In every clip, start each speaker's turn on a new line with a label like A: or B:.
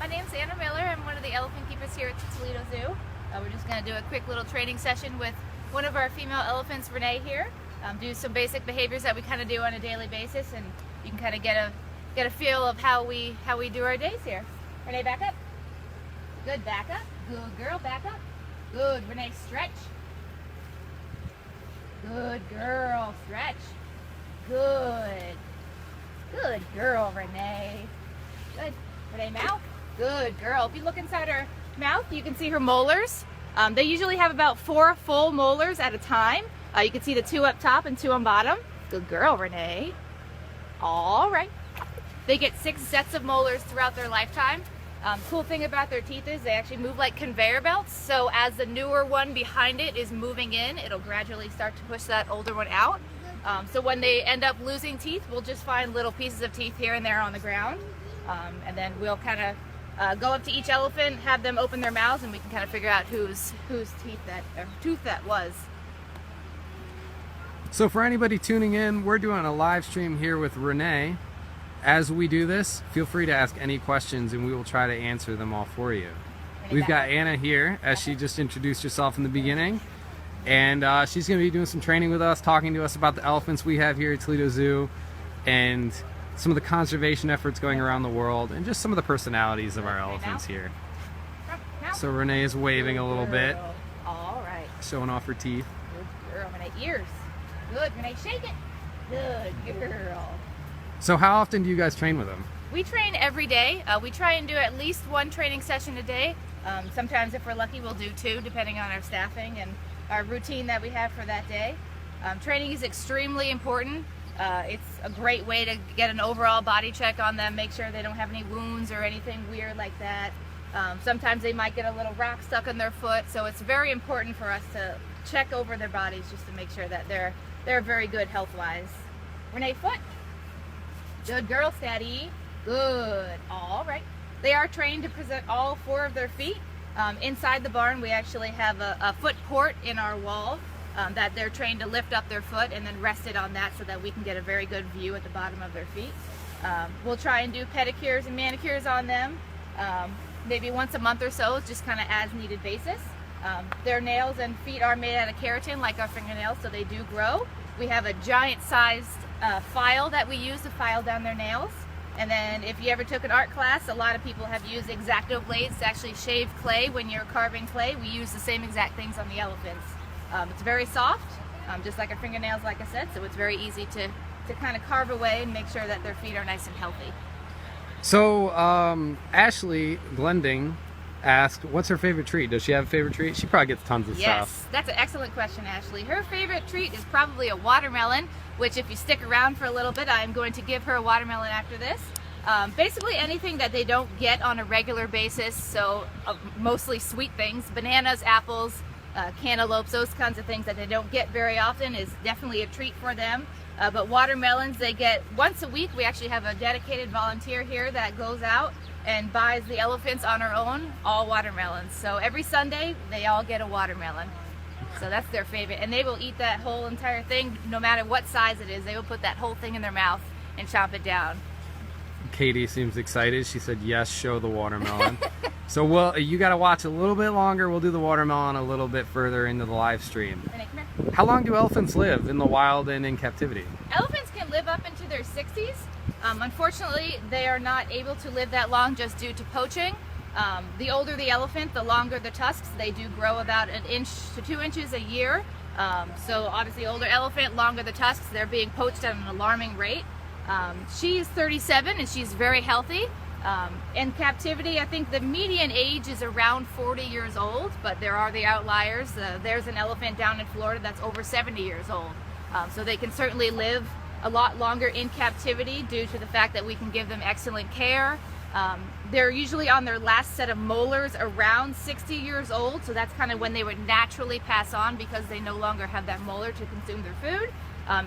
A: My name's Anna Miller. I'm one of the elephant keepers here at the Toledo Zoo. We're just going to do a quick little training session with one of our female elephants, Renee here. Do some basic behaviors that we kind of do on a daily basis, and you can kind of get a feel of how we do our days here. Renee, back up. Good, back up. Good girl, back up. Good, Renee, stretch. Good girl, stretch. Good. Good girl, Renee. Good. Renee, mouth. Good girl. If you look inside her mouth, you can see her molars. They usually have about 4 full molars at a time. You can see the 2 up top and 2 on bottom. Good girl, Renee. All right. They get 6 sets of molars throughout their lifetime. Cool thing about their teeth is they actually move like conveyor belts. So as the newer one behind it is moving in, it'll gradually start to push that older one out. So when they end up losing teeth, we'll just find little pieces of teeth here and there on the ground. And then we'll kind of go up to each elephant, have them open their mouths, and we can kind of figure out whose tooth that was.
B: So for anybody tuning in, we're doing a live stream here with Renee. As we do this, feel free to ask any questions and we will try to answer them all for you. We've got Anna here, as she just introduced herself in the beginning. And she's going to be doing some training with us, talking to us about the elephants we have here at Toledo Zoo and some of the conservation efforts going around the world and just some of the personalities of our elephants here. So Renee is waving a little bit,
A: All right.
B: showing off her teeth.
A: Good girl, Renee. Ears. Good, Renee. Shake it. Good girl.
B: So how often do you guys train with them?
A: We train every day. We try and do at least 1 training session a day. Sometimes if we're lucky, we'll do 2, depending on our staffing and our routine that we have for that day. Training is extremely important. It's a great way to get an overall body check on them, make sure they don't have any wounds or anything weird like that. Sometimes they might get a little rock stuck in their foot, so it's very important for us to check over their bodies just to make sure that they're very good health-wise. Renee, foot. Good girl, steady. Good. All right. They are trained to present all 4 of their feet. Inside the barn, we actually have a foot port in our wall that they're trained to lift up their foot and then rest it on that so that we can get a very good view at the bottom of their feet. We'll try and do pedicures and manicures on them, maybe once a month or so, just kind of as needed basis. Their nails and feet are made out of keratin like our fingernails, so they do grow. We have a giant sized file that we use to file down their nails. And then if you ever took an art class, a lot of people have used X-Acto blades to actually shave clay when you're carving clay. We use the same exact things on the elephants. It's very soft, just like our fingernails, like I said, so it's very easy to kind of carve away and make sure that their feet are nice and healthy.
B: So Ashley Glending asked, what's her favorite treat? Does she have a favorite treat? She probably gets tons of stuff.
A: Yes, that's an excellent question, Ashley. Her favorite treat is probably a watermelon, which if you stick around for a little bit, I'm going to give her a watermelon after this. Basically anything that they don't get on a regular basis, so mostly sweet things, bananas, apples, cantaloupes, those kinds of things that they don't get very often is definitely a treat for them. But watermelons they get once a week. We actually have a dedicated volunteer here that goes out and buys the elephants on her own all watermelons. So every Sunday they all get a watermelon. So that's their favorite, and they will eat that whole entire thing no matter what size it is. They will put that whole thing in their mouth and chomp it down.
B: Katie seems excited. She said, yes, show the watermelon. So you got to watch a little bit longer. We'll do the watermelon a little bit further into the live stream.
A: Renee, come here.
B: How long do elephants live in the wild and in captivity?
A: Elephants can live up into their 60s. Unfortunately, they are not able to live that long just due to poaching. The older the elephant, the longer the tusks. They do grow about 1 inch to 2 inches a year. So obviously older elephant, longer the tusks. They're being poached at an alarming rate. She's 37 and she's very healthy. In captivity, I think the median age is around 40 years old, but there are the outliers. There's an elephant down in Florida that's over 70 years old. So they can certainly live a lot longer in captivity due to the fact that we can give them excellent care. They're usually on their last set of molars around 60 years old, so that's kind of when they would naturally pass on because they no longer have that molar to consume their food.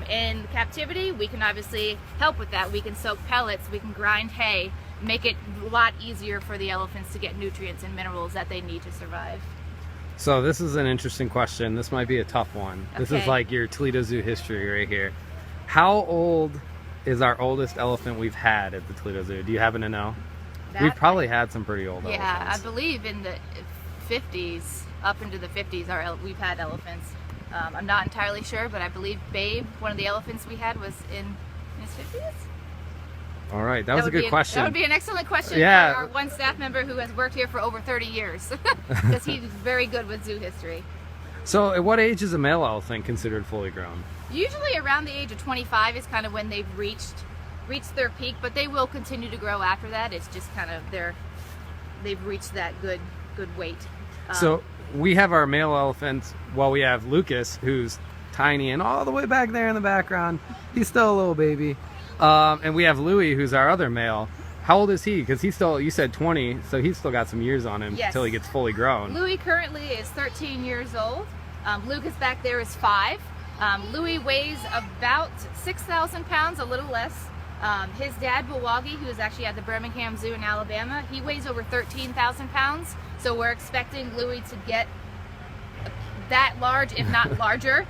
A: In captivity, we can obviously help with that. We can soak pellets, we can grind hay, make it a lot easier for the elephants to get nutrients and minerals that they need to survive.
B: So this is an interesting question. This might be a tough one. Okay. This is like your Toledo Zoo history right here. How old is our oldest elephant we've had at the Toledo Zoo? Do you happen to know? We've probably had some pretty old
A: Yeah, I
B: elephants.
A: believe in the 50s, up into the 50s, we've had elephants. I'm not entirely sure, but I believe Babe, one of the elephants we had, was in his 50s.
B: All right, that was a good question.
A: That would be an excellent question
B: Yeah.
A: for our one staff member who has worked here for over 30 years, because he's very good with zoo history.
B: So at what age is a male elephant considered fully grown?
A: Usually around the age of 25 is kind of when they've reached their peak, but they will continue to grow after that. It's just kind of they've reached that good weight.
B: So we have our male elephants. Well, we have Lucas, who's tiny and all the way back there in the background. He's still a little baby. And we have Louie, who's our other male. How old is he? Because he's still, you said 20, so he's still got some years on him until he gets fully grown.
A: Louie currently is 13 years old. Lucas back there is 5. Louie weighs about 6,000 pounds, a little less. His dad, Milwaukee, who is actually at the Birmingham Zoo in Alabama, he weighs over 13,000 pounds. So we're expecting Louie to get that large, if not larger.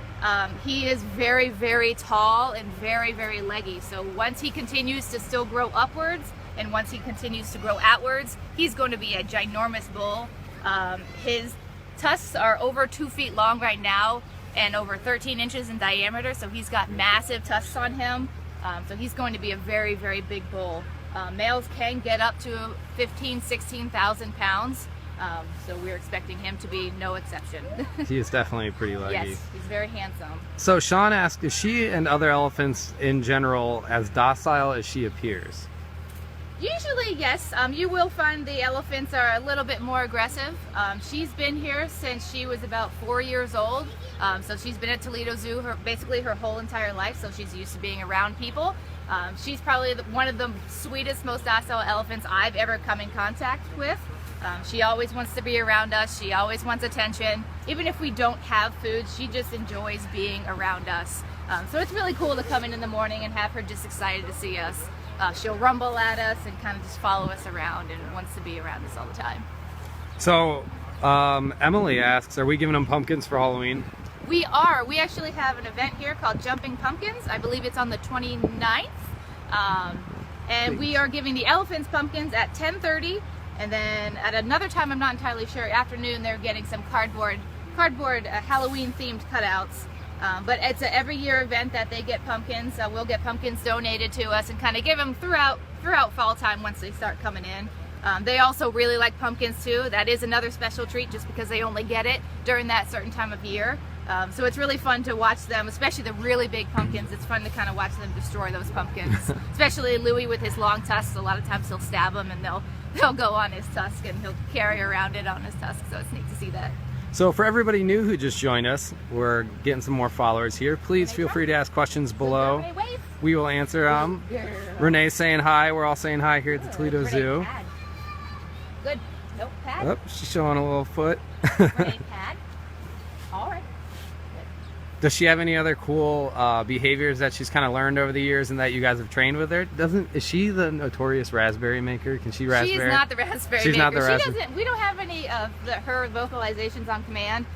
A: He is very, very tall and very, very leggy. So once he continues to still grow upwards and once he continues to grow outwards, he's going to be a ginormous bull. His tusks are over 2 feet long right now and over 13 inches in diameter. So he's got massive tusks on him. So he's going to be a very, very big bull. Males can get up to 15,000, 16,000 pounds. So we're expecting him to be no exception.
B: He is definitely pretty leggy.
A: Yes, he's very handsome.
B: So Sean asked, is she and other elephants in general as docile as she appears?
A: Usually, yes. You will find the elephants are a little bit more aggressive. She's been here since she was about 4 years old. So she's been at Toledo Zoo basically her whole entire life, so she's used to being around people. She's probably one of the sweetest, most docile elephants I've ever come in contact with. She always wants to be around us. She always wants attention. Even if we don't have food, she just enjoys being around us. So it's really cool to come in the morning and have her just excited to see us. She'll rumble at us and kind of just follow us around and wants to be around us all the time.
B: So Emily asks, are we giving them pumpkins for Halloween?
A: We are. We actually have an event here called Jumping Pumpkins. I believe it's on the 29th. And we are giving the elephants pumpkins at 10:30. And then at another time, I'm not entirely sure, afternoon, they're getting some cardboard Halloween themed cutouts. But it's an every year event that they get pumpkins. We'll get pumpkins donated to us and kind of give them throughout fall time once they start coming in. They also really like pumpkins too. That is another special treat just because they only get it during that certain time of year. So it's really fun to watch them, especially the really big pumpkins. It's fun to kind of watch them destroy those pumpkins. Especially Louie with his long tusks. A lot of times he'll stab them and they'll go on his tusk and he'll carry around it on his tusk. So it's neat to see that.
B: So for everybody new who just joined us, we're getting some more followers here. Please feel free to ask questions below. We will answer them. Renee's saying hi. We're all saying hi here at the Toledo Zoo.
A: Good. Nope, pad.
B: Oh, she's showing a little foot.
A: Renee, pad. All right.
B: Does she have any other cool behaviors that she's kind of learned over the years and that you guys have trained with her? Is she the notorious raspberry maker? Can she raspberry?
A: She is not the raspberry
B: She's
A: maker.
B: not the raspberry.
A: We don't have any of her vocalizations on command.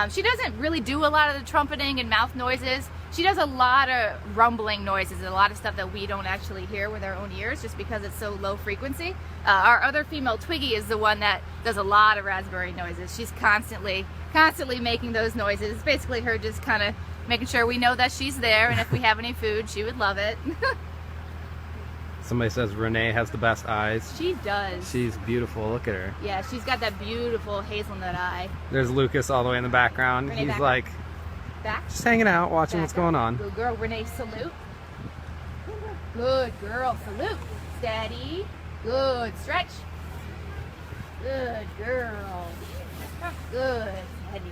A: She doesn't really do a lot of the trumpeting and mouth noises. She does a lot of rumbling noises and a lot of stuff that we don't actually hear with our own ears just because it's so low frequency. Our other female, Twiggy, is the one that does a lot of raspberry noises. She's constantly making those noises. It's basically her just kind of making sure we know that she's there, and if we have any food, she would love it.
B: Somebody says Renee has the best eyes.
A: She does.
B: She's beautiful. Look at her.
A: Yeah, she's got that beautiful hazelnut eye.
B: There's Lucas all the way in the background.
A: Renee,
B: He's
A: back
B: like
A: back.
B: just hanging out, watching
A: Back
B: what's going on.
A: Good girl, Renee, salute. Good girl, salute. Steady. Good, stretch. Good girl. Good, steady.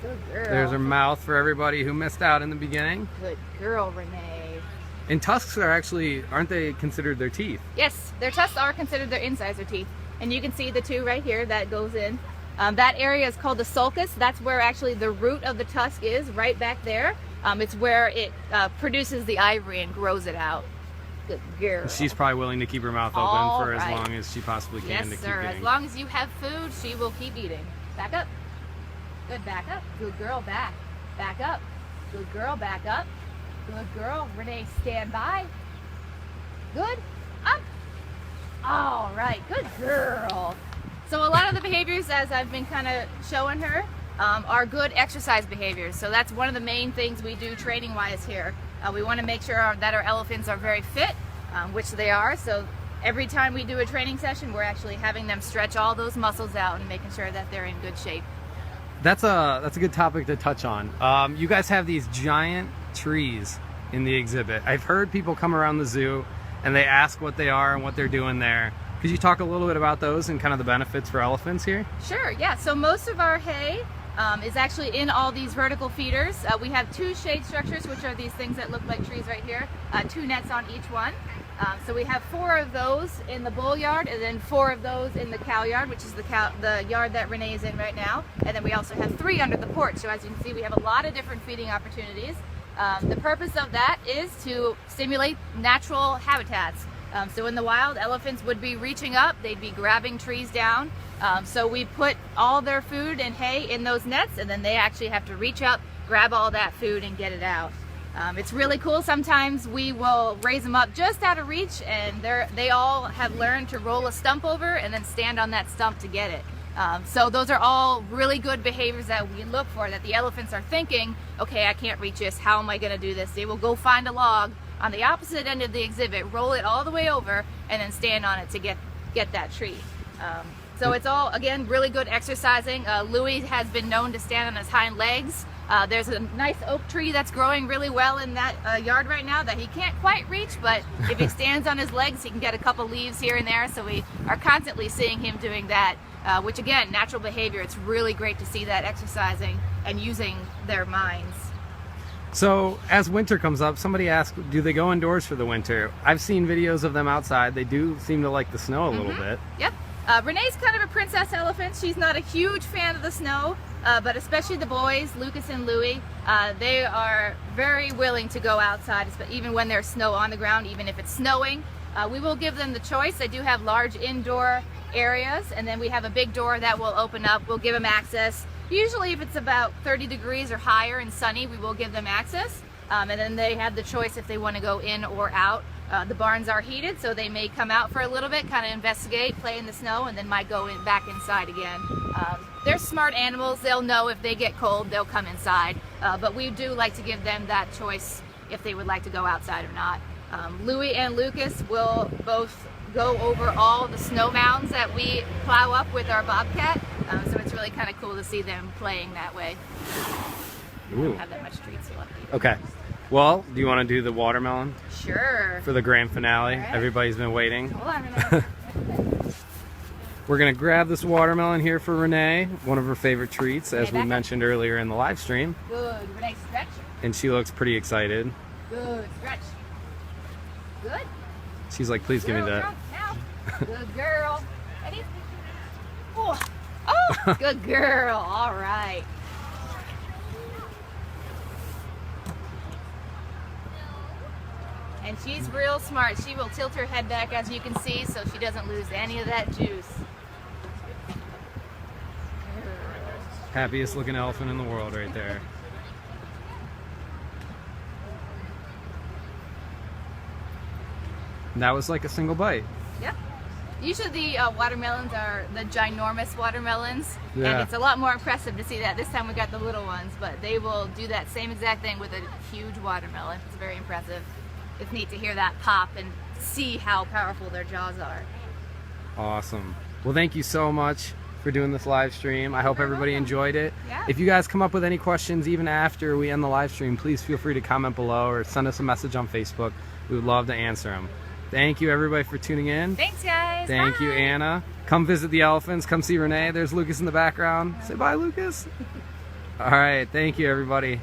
A: Good girl.
B: There's her mouth for everybody who missed out in the beginning.
A: Good girl, Renee.
B: And tusks are actually, aren't they considered their teeth?
A: Yes, their tusks are considered their incisor teeth. And you can see the two right here that goes in. That area is called the sulcus. That's where actually the root of the tusk is, right back there. It's where it produces the ivory and grows it out. Good girl.
B: She's probably willing to keep her mouth open
A: All
B: for as
A: right.
B: long as she possibly can
A: Yes,
B: to keep
A: sir.
B: eating.
A: As long as you have food, she will keep eating. Back up. Good, back up. Good girl, back. Back up. Good girl, back up. Good girl. Renee, stand by. Good. Up. All right, good girl. So a lot of the behaviors, as I've been kind of showing her, are good exercise behaviors. So that's one of the main things we do training-wise here. We want to make sure that our elephants are very fit, which they are. So every time we do a training session, we're actually having them stretch all those muscles out and making sure that they're in good shape.
B: That's a good topic to touch on. You guys have these giant trees in the exhibit. I've heard people come around the zoo and they ask what they are and what they're doing there. Could you talk a little bit about those and kind of the benefits for elephants here?
A: Sure, yeah. So most of our hay is actually in all these vertical feeders. We have 2 shade structures, which are these things that look like trees right here, 2 nets on each one. So we have 4 of those in the bull yard, and then 4 of those in the cow yard, which is the yard that Renee is in right now. And then we also have 3 under the porch. So as you can see, we have a lot of different feeding opportunities. The purpose of that is to stimulate natural habitats. So in the wild, elephants would be reaching up, they'd be grabbing trees down. So we put all their food and hay in those nets, and then they actually have to reach up, grab all that food and get it out. It's really cool. Sometimes we will raise them up just out of reach, and they all have learned to roll a stump over and then stand on that stump to get it. So those are all really good behaviors that we look for, that the elephants are thinking, okay, I can't reach this, how am I going to do this? They will go find a log on the opposite end of the exhibit, roll it all the way over, and then stand on it to get that tree. So it's all, again, really good exercising. Louie has been known to stand on his hind legs. There's a nice oak tree that's growing really well in that yard right now that he can't quite reach, but if he stands on his legs, he can get a couple leaves here and there. So we are constantly seeing him doing that, which again, natural behavior. It's really great to see that exercising and using their minds.
B: So as winter comes up, somebody asked, do they go indoors for the winter? I've seen videos of them outside. They do seem to like the snow a little bit.
A: Yep. Renee's kind of a princess elephant. She's not a huge fan of the snow, but especially the boys, Lucas and Louie, they are very willing to go outside, even when there's snow on the ground, even if it's snowing. We will give them the choice. They do have large indoor areas, and then we have a big door that will open up. We'll give them access. Usually if it's about 30 degrees or higher and sunny, we will give them access. And then they have the choice if they want to go in or out. The barns are heated, so they may come out for a little bit, kind of investigate, play in the snow, and then might go back inside again. They're smart animals. They'll know if they get cold, they'll come inside. But we do like to give them that choice if they would like to go outside or not. Louie and Lucas will both go over all the snow mounds that we plow up with our bobcat. So it's really kind of cool to see them playing that way.
B: Ooh.
A: I don't have that much treats left.
B: Okay. Well, do you want to do the watermelon?
A: Sure.
B: For the grand finale.
A: All right.
B: Everybody's been waiting.
A: Hold on a minute.
B: We're going to grab this watermelon here for Renee, one of her favorite treats, as we
A: back up.
B: mentioned earlier in the live stream.
A: Good. Renee, stretch.
B: And she looks pretty excited.
A: Good. Stretch. Good.
B: She's like, please give me that.
A: Jump now. Good girl. Ready? Oh. Oh, good girl. All right. And she's real smart. She will tilt her head back, as you can see, so she doesn't lose any of that juice.
B: Happiest looking elephant in the world right there. And that was like a single bite.
A: Yep. Usually the watermelons are the ginormous watermelons,
B: Yeah.
A: and it's a lot more impressive to see that. This time we got the little ones, but they will do that same exact thing with a huge watermelon. It's very impressive. It's neat to hear that pop and see how powerful their jaws are.
B: Awesome. Well, thank you so much for doing this live stream. I hope
A: very
B: everybody
A: welcome.
B: enjoyed it.
A: Yeah.
B: If you guys come up with any questions even after we end the live stream, please feel free to comment below or send us a message on Facebook. We would love to answer them. Thank you everybody for tuning in.
A: Thanks, guys.
B: Thank you,
A: Bye.
B: Anna. Come visit the elephants. Come see Renee. There's Lucas in the background. Say bye, Lucas. All right. Thank you, everybody.